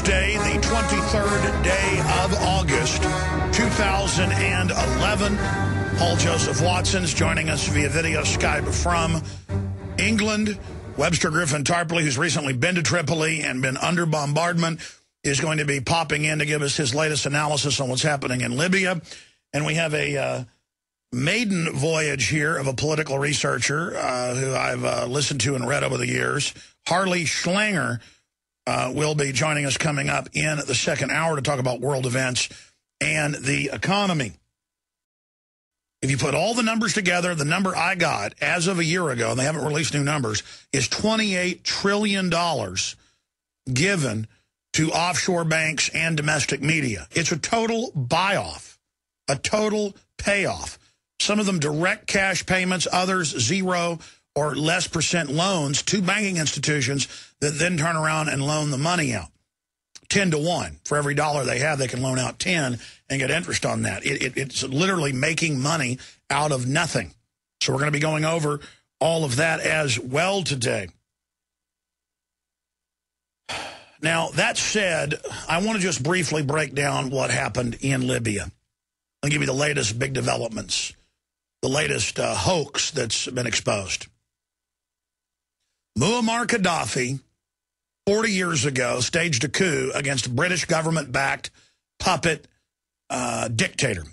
Tuesday, the 23rd day of August, 2011. Paul Joseph Watson's joining us via video Skype from England. Webster Griffin Tarpley, who's recently been to Tripoli and been under bombardment, is going to be popping in to give us his latest analysis on what's happening in Libya. And we have a maiden voyage here of a political researcher who I've listened to and read over the years. Harley Schlanger will be joining us coming up in the second hour to talk about world events and the economy. If you put all the numbers together, the number I got as of a year ago, and they haven't released new numbers, is $28 trillion given to offshore banks and domestic media. It's a total buy-off, a total payoff. Some of them direct cash payments, others 0 or less % loans to banking institutions that then turn around and loan the money out. 10 to 1. For every dollar they have, they can loan out 10 and get interest on that. It's literally making money out of nothing. So we're going to be going over all of that as well today. Now, that said, I want to just briefly break down what happened in Libya. I'll give you the latest big developments, the latest hoax that's been exposed. Muammar Gaddafi, 40 years ago, staged a coup against a British government-backed puppet dictator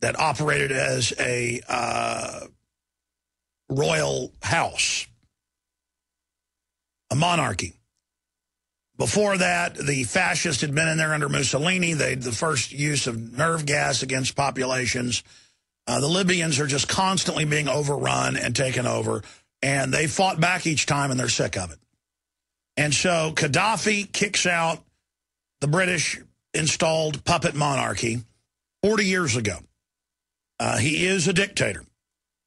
that operated as a royal house, a monarchy. Before that, the fascists had been in there under Mussolini. The first use of nerve gas against populations. The Libyans are just constantly being overrun and taken over, and they fought back each time, and they're sick of it. And so Gaddafi kicks out the British-installed puppet monarchy 40 years ago. He is a dictator,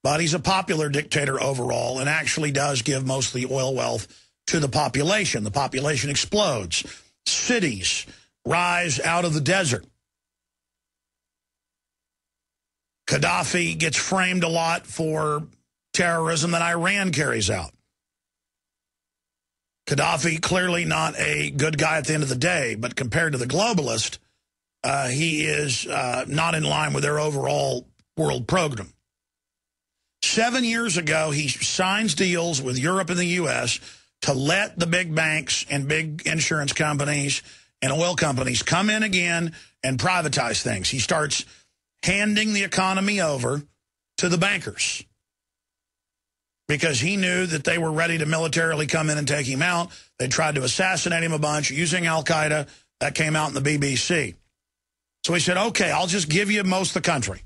but he's a popular dictator overall and actually does give most of the oil wealth to the population. The population explodes. Cities rise out of the desert. Gaddafi gets framed a lot for terrorism that Iran carries out. Gaddafi, clearly not a good guy at the end of the day, but compared to the globalist, he is not in line with their overall world program. 7 years ago, he signs deals with Europe and the U.S. to let the big banks and big insurance companies and oil companies come in again and privatize things. He starts handing the economy over to the bankers because he knew that they were ready to militarily come in and take him out. They tried to assassinate him a bunch using Al-Qaeda. That came out in the BBC. So he said, okay, I'll just give you most of the country.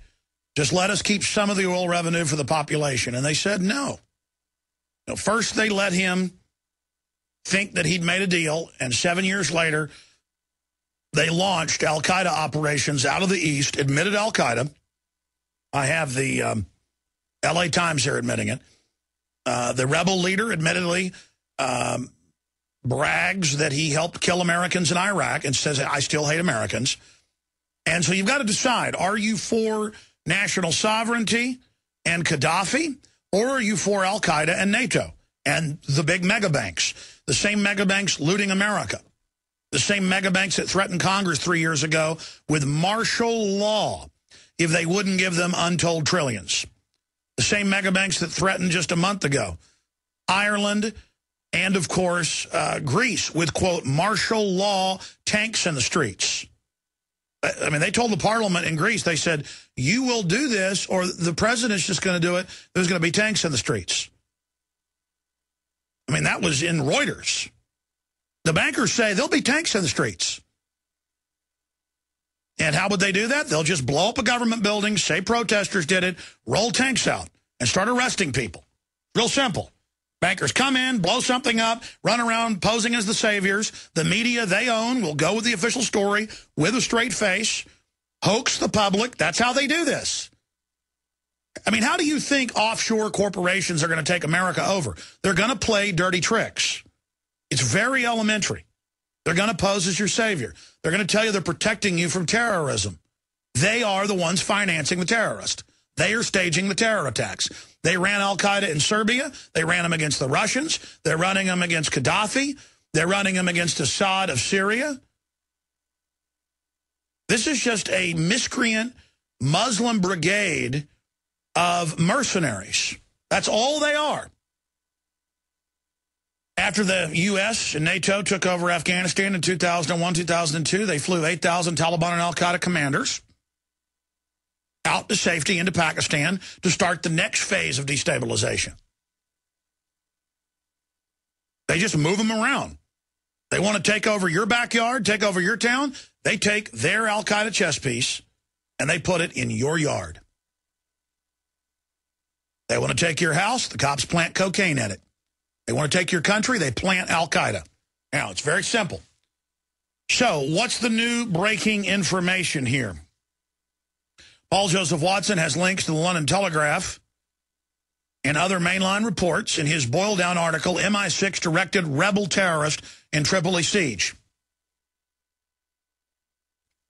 Just let us keep some of the oil revenue for the population. And they said no. First, they let him think that he'd made a deal, and 7 years later, they launched Al-Qaeda operations out of the East, admitted Al-Qaeda. I have the LA Times here admitting it. The rebel leader admittedly brags that he helped kill Americans in Iraq and says, I still hate Americans. And so you've got to decide, are you for national sovereignty and Gaddafi, or are you for Al-Qaeda and NATO and the big mega banks, the same mega banks looting America, the same mega banks that threatened Congress 3 years ago with martial law if they wouldn't give them untold trillions? The same mega banks that threatened just a month ago Ireland and, of course, Greece with, quote, martial law tanks in the streets. I mean, they told the parliament in Greece, they said, you will do this or the president's just going to do it. There's going to be tanks in the streets. I mean, that was in Reuters. The bankers say there'll be tanks in the streets. And how would they do that? They'll just blow up a government building, say protesters did it, roll tanks out, and start arresting people. Real simple. Bankers come in, blow something up, run around posing as the saviors. The media they own will go with the official story with a straight face, hoax the public. That's how they do this. I mean, how do you think offshore corporations are going to take America over? They're going to play dirty tricks. It's very elementary. They're going to pose as your savior. They're going to tell you they're protecting you from terrorism. They are the ones financing the terrorist. They are staging the terror attacks. They ran Al-Qaeda in Serbia. They ran them against the Russians. They're running them against Gaddafi. They're running them against Assad of Syria. This is just a miscreant Muslim brigade of mercenaries. That's all they are. After the U.S. and NATO took over Afghanistan in 2001, 2002, they flew 8,000 Taliban and Al-Qaeda commanders out to safety into Pakistan to start the next phase of destabilization. They just move them around. They want to take over your backyard, take over your town. They take their Al-Qaeda chess piece and they put it in your yard. They want to take your house, the cops plant cocaine in it. They want to take your country, they plant Al-Qaeda. Now, it's very simple. So, what's the new breaking information here? Paul Joseph Watson has links to the London Telegraph and other mainline reports in his boiled-down article, MI6 Directed Rebel Terrorist in Tripoli Siege.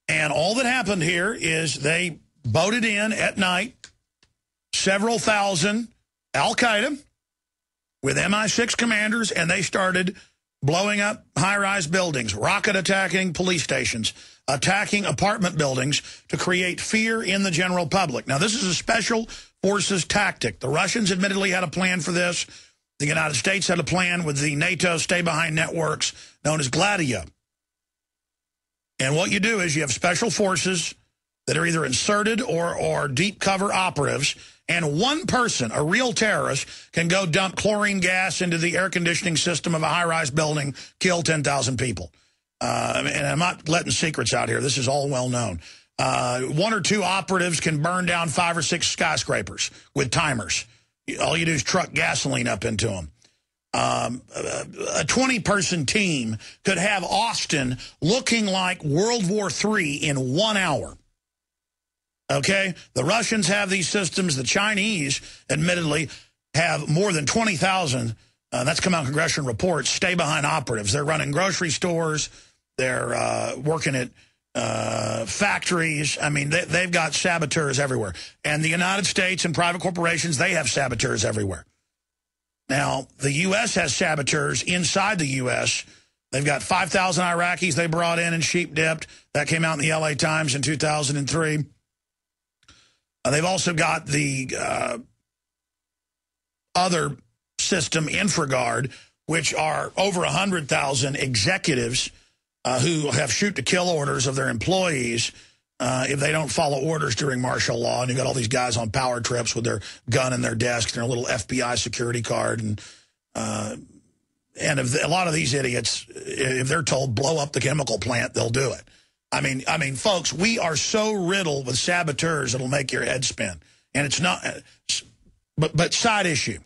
And all that happened here is they boated in at night several thousand Al-Qaeda with MI6 commanders, and they started blowing up high-rise buildings, rocket attacking police stations, attacking apartment buildings to create fear in the general public. Now, this is a special forces tactic. The Russians admittedly had a plan for this. The United States had a plan with the NATO stay-behind networks known as Gladio. And what you do is you have special forces that are either inserted or deep cover operatives, and one person, a real terrorist, can go dump chlorine gas into the air conditioning system of a high-rise building, kill 10,000 people. And I'm not letting secrets out here. This is all well known. One or two operatives can burn down 5 or 6 skyscrapers with timers. All you do is truck gasoline up into them. A 20-person team could have Austin looking like World War III in 1 hour. Okay? The Russians have these systems. The Chinese, admittedly, have more than 20,000. That's come out in congressional reports, stay-behind operatives. They're running grocery stores. They're working at factories. I mean, they've got saboteurs everywhere. And the United States and private corporations, they have saboteurs everywhere. Now, the U.S. has saboteurs inside the U.S. They've got 5,000 Iraqis they brought in and sheep-dipped. That came out in the L.A. Times in 2003. They've also got the other system, InfraGard, which are over 100,000 executives who have shoot-to-kill orders of their employees if they don't follow orders during martial law. And you've got all these guys on power trips with their gun in their desk and their little FBI security card. And if a lot of these idiots, if they're told blow up the chemical plant, they'll do it. I mean, folks, we are so riddled with saboteurs it'll make your head spin. And it's not, but side issue.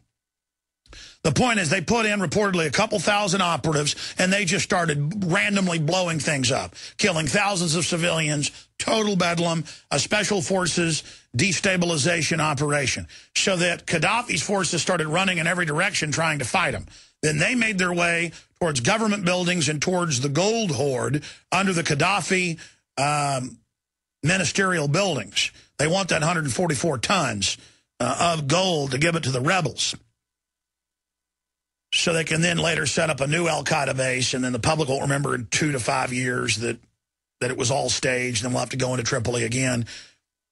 The point is they put in reportedly a couple thousand operatives, and they just started randomly blowing things up, killing thousands of civilians, total bedlam, a special forces destabilization operation, so that Gaddafi's forces started running in every direction trying to fight him. Then they made their way towards government buildings and towards the gold hoard under the Gaddafi ministerial buildings. They want that 144 tons of gold to give it to the rebels, so they can then later set up a new Al-Qaeda base, and then the public will remember in 2 to 5 years that it was all staged, and then we'll have to go into Tripoli again.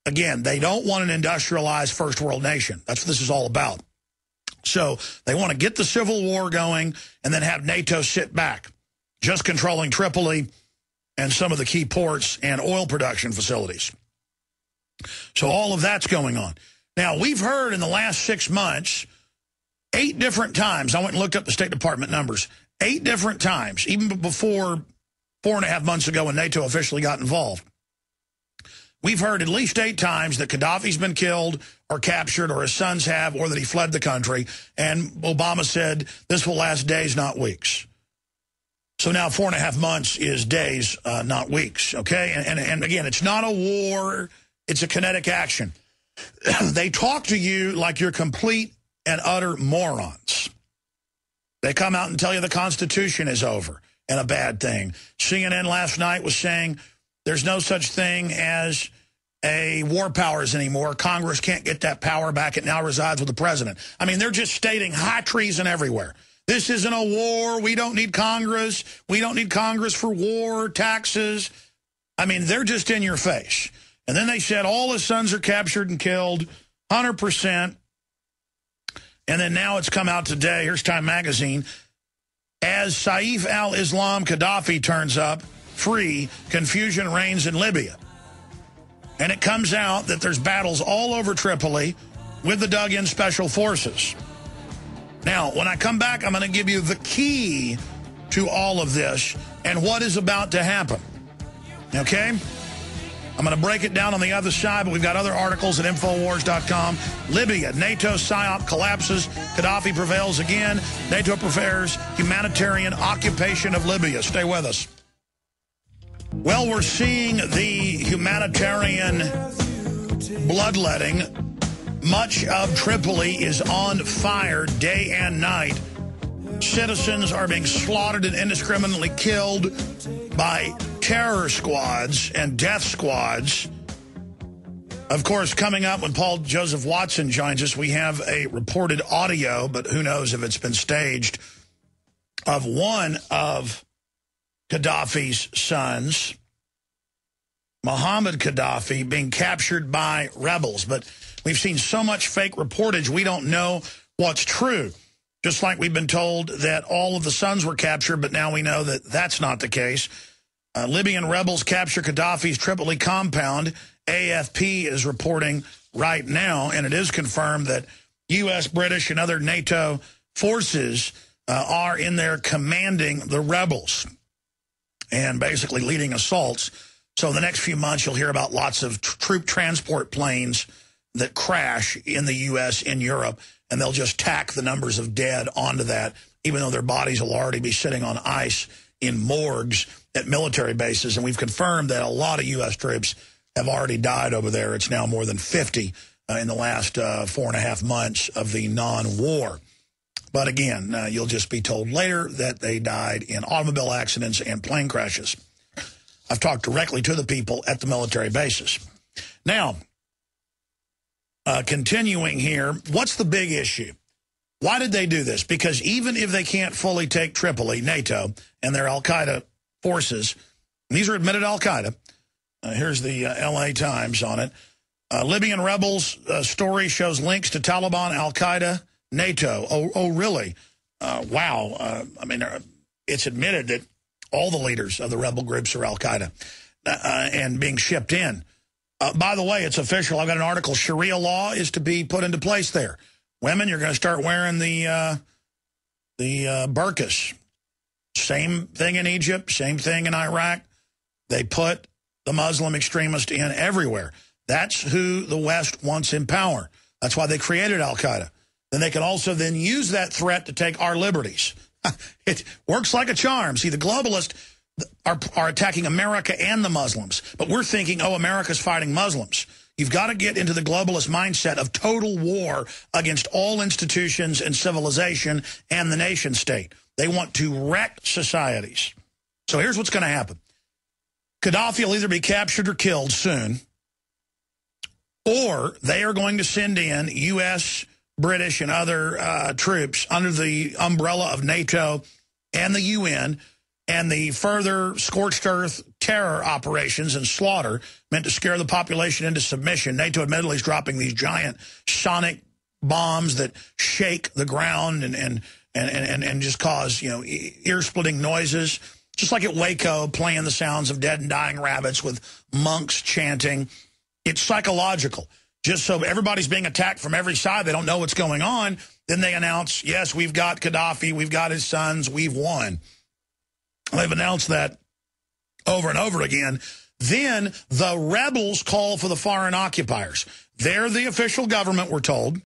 Again, they don't want an industrialized first world nation. That's what this is all about. So they want to get the civil war going and then have NATO sit back, just controlling Tripoli and some of the key ports and oil production facilities. So all of that's going on. Now, we've heard in the last 6 months 8 different times, I went and looked up the State Department numbers, 8 different times, even before 4.5 months ago when NATO officially got involved. We've heard at least 8 times that Gaddafi's been killed or captured, or his sons have, or that he fled the country. And Obama said this will last days, not weeks. So now 4.5 months is days, not weeks, okay? And again, it's not a war. It's a kinetic action. They talk to you like you're complete and utter morons. They come out and tell you the Constitution is over and a bad thing. CNN last night was saying there's no such thing as a war powers anymore. Congress can't get that power back. It now resides with the president. I mean, they're just stating high treason everywhere. This isn't a war. We don't need Congress. We don't need Congress for war, taxes. I mean, they're just in your face. And then they said all his sons are captured and killed, 100%. And then now it's come out today, here's Time Magazine, as Saif al-Islam Gaddafi turns up, free, confusion reigns in Libya. And it comes out that there's battles all over Tripoli with the dug-in special forces. Now, when I come back, I'm going to give you the key to all of this and what is about to happen. Okay? I'm going to break it down on the other side, but we've got other articles at Infowars.com. Libya, NATO psyop collapses. Gaddafi prevails again. NATO prepares humanitarian occupation of Libya. Stay with us. Well, we're seeing the humanitarian bloodletting. Much of Tripoli is on fire day and night. Citizens are being slaughtered and indiscriminately killed by terror squads and death squads. Of course, coming up when Paul Joseph Watson joins us, we have a reported audio, but who knows if it's been staged, of one of Gaddafi's sons, Mohammed Gaddafi, being captured by rebels. But we've seen so much fake reportage, we don't know what's true. Just like we've been told that all of the sons were captured, but now we know that that's not the case. Libyan rebels capture Gaddafi's Tripoli compound. AFP is reporting right now, and it is confirmed that U.S., British, and other NATO forces are in there commanding the rebels and basically leading assaults. So in the next few months, you'll hear about lots of troop transport planes that crash in the U.S., in Europe, and they'll just tack the numbers of dead onto that, even though their bodies will already be sitting on ice in morgues at military bases. And we've confirmed that a lot of U.S. troops have already died over there. It's now more than 50 in the last 4.5 months of the non-war. But again, you'll just be told later that they died in automobile accidents and plane crashes. I've talked directly to the people at the military bases. Now, continuing here, what's the big issue? Why did they do this? Because even if they can't fully take Tripoli, NATO, and their Al-Qaeda forces, and these are admitted Al-Qaeda. Here's the L.A. Times on it. Libyan rebels story shows links to Taliban, Al-Qaeda, NATO. Oh, really? Wow. I mean, it's admitted that all the leaders of the rebel groups are Al-Qaeda and being shipped in. By the way, it's official. I've got an article. Sharia law is to be put into place there. Women, you're going to start wearing the burqas. Same thing in Egypt, same thing in Iraq. They put the Muslim extremists in everywhere. That's who the West wants in power. That's why they created Al-Qaeda. Then they can also then use that threat to take our liberties. It works like a charm. See, the globalists are attacking America and the Muslims. But we're thinking, oh, America's fighting Muslims. You've got to get into the globalist mindset of total war against all institutions and civilization and the nation state. They want to wreck societies. So here's what's going to happen. Gaddafi will either be captured or killed soon, or they are going to send in U.S., British, and other troops under the umbrella of NATO and the UN, and the further scorched earth terror operations and slaughter meant to scare the population into submission. NATO admittedly is dropping these giant sonic bombs that shake the ground and just cause, ear-splitting noises. Just like at Waco, playing the sounds of dead and dying rabbits with monks chanting. It's psychological. Just so everybody's being attacked from every side, they don't know what's going on. Then they announce, yes, we've got Gaddafi, we've got his sons, we've won. They've announced that over and over again. Then the rebels call for the foreign occupiers. They're the official government, we're told.